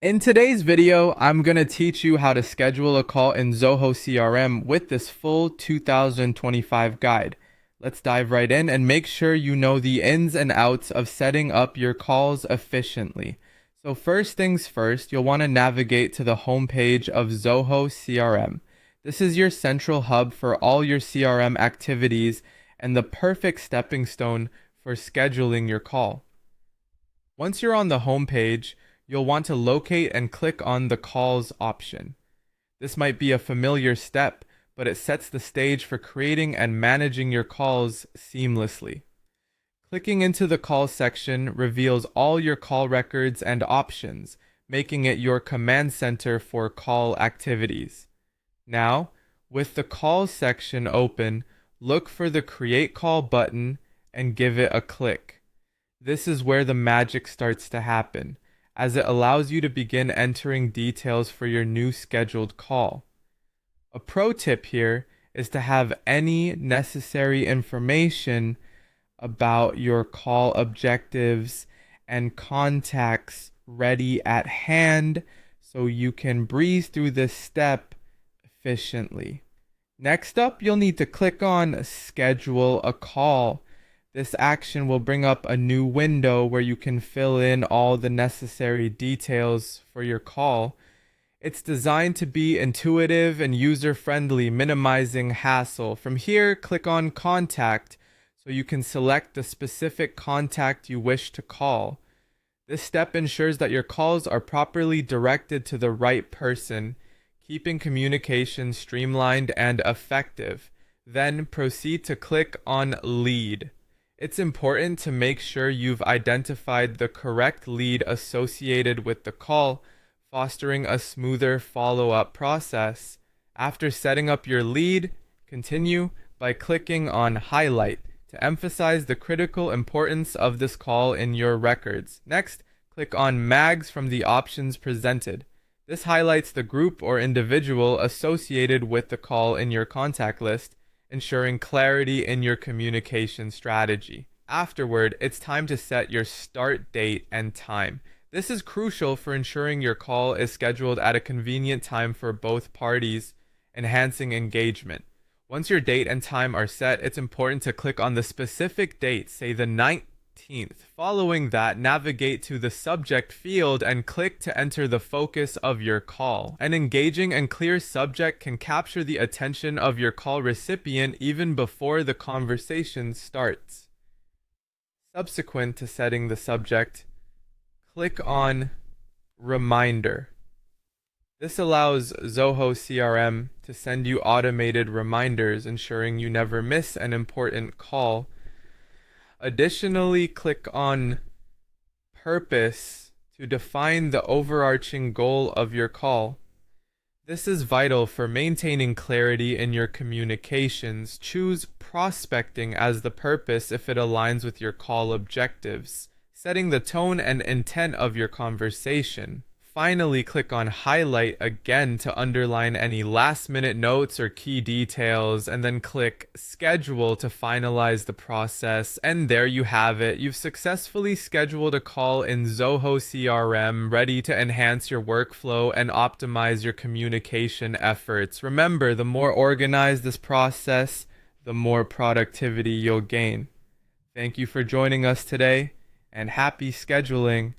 In today's video, I'm going to teach you how to schedule a call in Zoho CRM with this full 2025 guide. Let's dive right in and make sure you know the ins and outs of setting up your calls efficiently. So first things first, you'll want to navigate to the homepage of Zoho CRM. This is your central hub for all your CRM activities and the perfect stepping stone for scheduling your call. Once you're on the homepage, you'll want to locate and click on the calls option. This might be a familiar step, but it sets the stage for creating and managing your calls seamlessly. Clicking into the calls section reveals all your call records and options, making it your command center for call activities. Now, with the calls section open, look for the Create Call button and give it a click. This is where the magic starts to happen, as it allows you to begin entering details for your new scheduled call. A pro tip here is to have any necessary information about your call objectives and contacts ready at hand so you can breeze through this step efficiently. Next up, you'll need to click on Schedule a Call. This action will bring up a new window where you can fill in all the necessary details for your call. It's designed to be intuitive and user-friendly, minimizing hassle. From here, click on Contact so you can select the specific contact you wish to call. This step ensures that your calls are properly directed to the right person, keeping communication streamlined and effective. Then proceed to click on Lead. It's important to make sure you've identified the correct lead associated with the call, fostering a smoother follow-up process. After setting up your lead, continue by clicking on Highlight to emphasize the critical importance of this call in your records. Next, click on Mags from the options presented. This highlights the group or individual associated with the call in your contact list, ensuring clarity in your communication strategy. Afterward, it's time to set your start date and time. This is crucial for ensuring your call is scheduled at a convenient time for both parties, enhancing engagement. Once your date and time are set, it's important to click on the specific date, say the 19th. Following that, navigate to the subject field and click to enter the focus of your call. An engaging and clear subject can capture the attention of your call recipient even before the conversation starts. Subsequent to setting the subject, click on Reminder. This allows Zoho CRM to send you automated reminders, ensuring you never miss an important call. Additionally, click on Purpose to define the overarching goal of your call. This is vital for maintaining clarity in your communications. Choose prospecting as the purpose if it aligns with your call objectives, setting the tone and intent of your conversation. Finally, click on Highlight again to underline any last-minute notes or key details, and then click Schedule to finalize the process. And there you have it. You've successfully scheduled a call in Zoho CRM, ready to enhance your workflow and optimize your communication efforts. Remember, the more organized this process, the more productivity you'll gain. Thank you for joining us today, and happy scheduling.